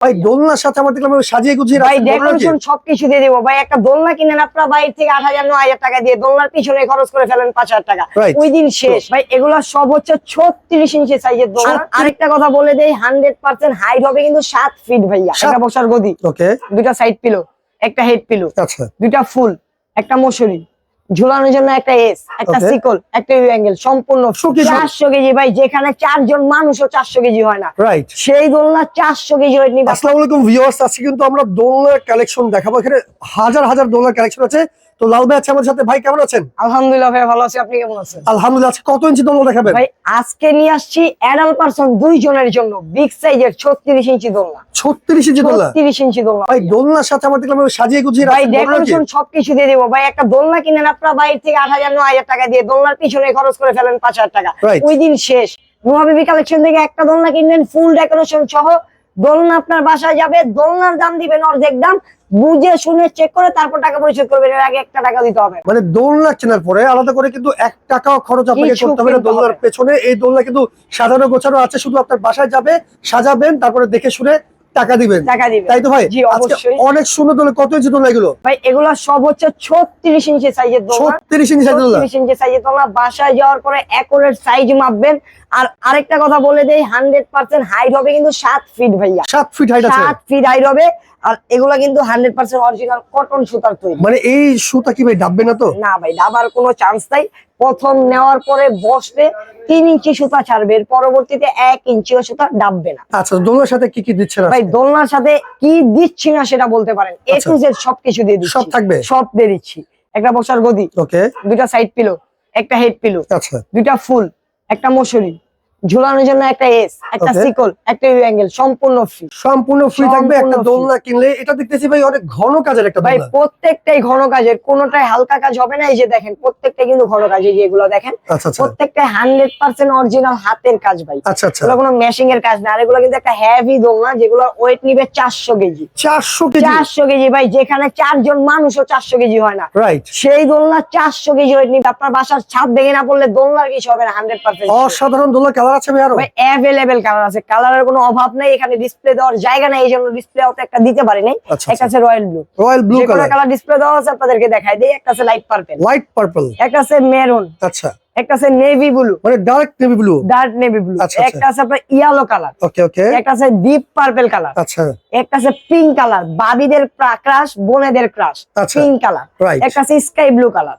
ভাই দোলনার সাথে আমার দেখলাম সাজিয়ে গুছিয়ে ভাই ডেকোরেশন সবকিছু দিয়ে দেবো ভাই। একটা দোলনা কিনেন আপনার বাইরে থেকে 8,000 9,000 টাকা দিয়ে, দোলনার পিছনে খরচ করে ফেলেন 5,000 টাকা, ওই দিন শেষ ভাই। এগুলো সব হচ্ছে 36 ইঞ্চি সাইজের দোলনা। আরেকটা কথা বলে দেই, 100% হাইট হবে কিন্তু 7 ফিট ভাইয়া। একটা বসার গদি, ওকে, দুটা সাইড পিলো, একটা হেড পিলো, আচ্ছা, দুটা ফুল, একটা মশারি, ঝুলানোর জন্য একটা এস, একটা সিকল, একটা ইউ অ্যাঙ্গেল, সম্পূর্ণ 400 কেজি ভাই। যেখানে 4 জন মানুষও 400 কেজি হয় না, রাইট, সেই দোলনা 400 কেজি ওয়েট নিবে। আসসালামু আলাইকুম ভিউয়ার্স, আজকে কিন্তু আমরা দোলনার কালেকশন দেখাবো। এখানে হাজার হাজার দোলনার কালেকশন আছে। তো লাল ভাই আছে আমার সাথে। ভাই কেমন আছেন? আলহামদুলিল্লাহ ভাই ভালো আছি, আপনি কেমন আছেন? আলহামদুলিল্লাহ। আজকে কত ইঞ্চি দোলনা দেখাবেন ভাই? আজকে নিয়ে আসছি অ্যাডাল্ট পারসন 2 জনের জন্য বিগ সাইজের 36 ইঞ্চি দোলনা। 36 ইঞ্চি দোলনা? 36 ইঞ্চি দোলনা ভাই। দোলনার সাথে আমার দেখলাম সাজিয়ে গুছিয়ে ভাই ডেকোরেশন সবকিছু দিয়ে দেবো ভাই। একটা দোলনা কিনেন আপনার বাইরে থেকে 8,000 9,000 টাকা দিয়ে, দোলনার পিছনে খরচ করে ফেলেন 5,000 টাকা, ওই দিন শেষ। নুহাবিবি কালেকশন থেকে একটা দোলনা কিনবেন ফুল ডেকোরেশন সহ, দোলনা আপনার বাসায় যাবে, দোলনার দাম দিবেন অর্ধেক দাম, বুঝে শুনে চেক করে তারপর টাকা পরিশোধ করবেন। এর আগে 1 টাকা দিতে হবে। মানে দোলনা কেনার পরে আলাদা করে কিন্তু 1 টাকাও খরচ আপনাকে করতে হবে না দোলনার পেছনে। এই দোলনা কিন্তু সাজানো গোছানো আছে, শুধু আপনার বাসায় যাবে, সাজাবেন, তারপরে দেখে শুনে টাকা দিবেন, তাই তো ভাই? অবশ্যই। অনেক সুন্দর দোলনা। কত ইঞ্চি দোলনা এগুলো ভাই? এগুলো সব হচ্ছে 36 ইঞ্চি সাইজের দোলনা। 36 ইঞ্চি সাইজের দোলনা? 36 ইঞ্চি সাইজের দোলনা। বাসায় যাওয়ার পরে অ্যাকুরেট সাইজ মাপবেন। আর আরেকটা কথা বলে দেই, 100% হাইট হবে কিন্তু 7 ফিট ভাইয়া। 7 ফিট হাইট আছে? 7 ফিট হাইট হবে। আর এগুলা কিন্তু 100% অরিজিনাল কটন সুতার তৈরি। মানে এই সুতা কি ভাই ডাববে না তো? না ভাই, ডাবার কোনো চান্স নাই। প্রথম নেওয়ার পরে বসবে 3 ইঞ্চি সুতা ছাড়বে, এর পরবর্তীতে 1 ইঞ্চিও সুতা ডাববে না। আচ্ছা, দোলনার সাথে কি কি দিচ্ছেন ভাই? দোলনার সাথে কি দিচ্ছি না সেটা বলতে পারেন, এ টু জেড সবকিছু দিয়ে দিচ্ছি। সব থাকবে? সব দিয়ে দিচ্ছি। একটা বসার গদি, ওকে, দুটা সাইড পিলো, একটা হেড পিলো, আচ্ছা, দুটা ফুল, একটা মশারি, ঝুলানোর জন্য একটা এস, একটা সিকল, একটা ইউ অ্যাঙ্গেল, সম্পূর্ণ ফ্রি। সম্পূর্ণ ফ্রি থাকবে। একটা দোলনা কিনলে এটা দেখতেছি ভাই অনেক ঘন কাজের একটা ভাই। দোলনা। প্রত্যেকটাই ঘন কাজের, কোনোটাই হালকা কাজ হবে না। এই যে দেখেন, প্রত্যেকটাই কিন্তু ঘন কাজ। এই যে এগুলো দেখেন, প্রত্যেকটাই 100% অরিজিনাল হাতের কাজ ভাই। আচ্ছা আচ্ছা, এগুলো কোনো মেশিং এর কাজ না। আর এগুলো কিন্তু একটা হেভি দোলনা, যেগুলো ওয়েট নিবে 400 কেজি। 400 কেজি? 400 কেজি ভাই। যেখানে 4 জন মানুষও 400 কেজি হয় না, রাইট, সেই দোলনা 400 কেজি ওয়েট নিবে। আপনার বাসার ছাদ ভেঙে না পড়লে দোলনার কিছু হবে না। 100% অসাধারণ দোলনা। কালার আছে ভাই? আরো অ্যাভেলেবেল কালার আছে, কালারের কোনো অভাব নাই। এখানে ডিসপ্লে দেওয়ার জায়গা নাই, এই জন্য ডিসপ্লে অত একটা দিতে পারি নাই। একটা আছে royal blue, royal blue colour display দেওয়া আছে, আপনাদেরকে দেখাই দেই। একটা আছে লাইট পার্পল, একটা আছে মেরুন, আচ্ছা, একটা আছে নেভি ব্লু, মানে ডার্ক নেভি ব্লু, একটা আছে আপনার ইয়েলো কালার, ওকে ওকে, একটা আছে ডিপ পার্পল কালার, আচ্ছা, একটা আছে পিঙ্ক কালার, বাবিদের ক্রাশ, বোনেদের ক্রাশ, পিঙ্ক কালার, একটা আছে স্কাই ব্লু কালার,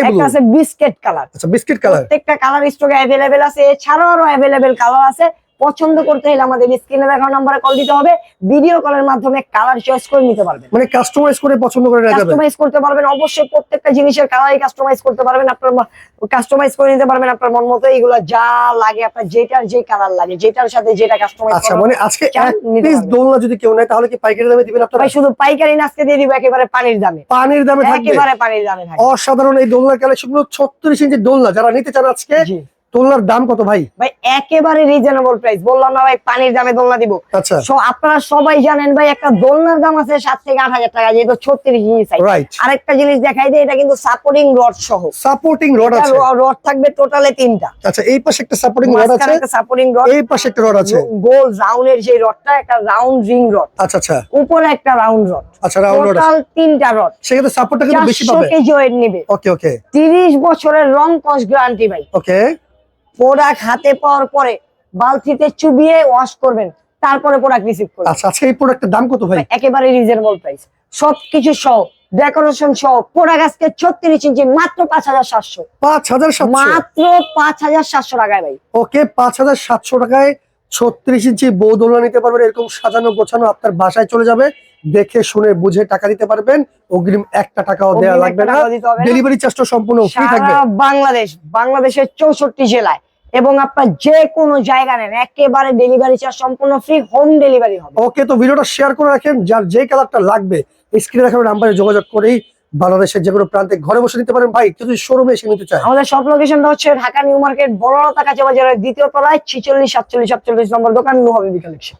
একটা আছে বিস্কিট কালার, আচ্ছা, বিস্কিট কালার। প্রত্যেকটা কালার স্টকে अवेलेबल আছে। এছাড়াও আরো अवेलेबल কালার আছে। পছন্দ করতে হলে আমাদের স্ক্রিনে দেখানো নম্বরে কল দিতে হবে। ভিডিও কলের মাধ্যমে কালার চয়েস করে নিতে পারবেন। মানে কাস্টমাইজ করে পছন্দ করে নেওয়া যাবে। কাস্টমাইজ করতে পারবেন অবশ্যই। প্রত্যেকটা জিনিসের কালারই কাস্টমাইজ করতে পারবেন। আপনার কাস্টমাইজ করে নিতে পারবেন আপনার মন মতো। এইগুলো যা লাগে আপনার যেটার যে কালার লাগে, যেটার সাথে যেটা কাস্টমাইজ। আচ্ছা, মানে আজকে এক পিস দোলনা যদি কেউ নেয় তাহলে কি পাইকারি দামে দিবেন আপনারা? ভাই শুধু পাইকারি না, আজকে দিয়ে দিব একেবারে পানির দামে। পানির দামে থাকবে? একেবারে পানির দামে থাকবে। অসাধারণ এই দোলনার কালেকশনগুলো। 36 ইঞ্চি দোলনা যারা নিতে চান আজকে, দোলনার দাম কত ভাই? ভাই একেবারে রিজনেবল প্রাইস। বললাম না ভাই, পানির দামে দোলনা দিব। আচ্ছা, আপনারা সবাই জানেন ভাই, একটা দোলনার দাম আছে 7 থেকে 8,000 টাকা, যেহেতু 36 ইঞ্চি সাইজ। আরেকটা জিনিস দেখাই দেই, এটা কিন্তু সাপোর্টিং রড সহ। সাপোর্টিং রড আছে? রড থাকবে টোটালে 3টা। আচ্ছা, এই পাশে একটা সাপোর্টিং রড আছে, একটা সাপোর্টিং রড, এই পাশে একটা রড আছে, গোল রাউন্ডের যে রডটা, একটা রাউন্ড রিং রড, আচ্ছা আচ্ছা, উপরে একটা রাউন্ড রড, আচ্ছা, রাউন্ড রড, টোটাল 3টা রড। সেক্ষেত্রে সাপোর্টটা কিন্তু বেশি পাবে। 400 কেজি ওয়েট নেবে। ওকে ওকে। 30 বছরের রং কস গ্যারান্টি ভাই। ওকে। প্রোডাক্ট হাতে পাওয়ার পরে বালতিতে চুবিয়ে ওয়াশ করবেন, তারপরে প্রোডাক্ট রিসিভ করবেন। আচ্ছা আচ্ছা, এই প্রোডাক্টের দাম কত ভাই? একেবারে রিজনেবল প্রাইস, সবকিছু সহ, ডেকোরেশন সহ। প্রোডাক্ট আজকে 36 ইঞ্চি মাত্র 5,700। 5,700? মাত্র 5,700 টাকায় ভাই। ওকে, 5,700 টাকায় 36 ইঞ্চি বউ দোলনা নিতে পারবেন। এরকম সাজানো গোছানো আপনার বাসায় চলে যাবে, দেখে শুনে বুঝে টাকা দিতে পারবেন। অগ্রিম 1 টাকাও দেওয়া লাগবে না। ডেলিভারি চার্জটা সম্পূর্ণ ফ্রি থাকবে। বাংলাদেশের 64 জেলায় এবং আপনার যে কোনো জায়গা নেন, একেবারে ডেলিভারি চার্জ সম্পূর্ণ ফ্রি, হোম ডেলিভারি হবে। ওকে, তো ভিডিওটা শেয়ার করে রাখেন। যার যে কালারটা লাগবে স্ক্রিনে দেখানো নাম্বারে যোগাযোগ করেই বাংলাদেশের যে কোনো প্রান্তে ঘরে বসে নিতে পারেন। ভাই যদি শোরুমে এসে নিতে চায়? আমাদের সব লোকেশনটা হচ্ছে ঢাকা নিউ মার্কেট, বড়রাতা কাঁচা বাজারের 2য় তলায় 46 47 47 নম্বর দোকান, নুহাবিবি কালেকশন।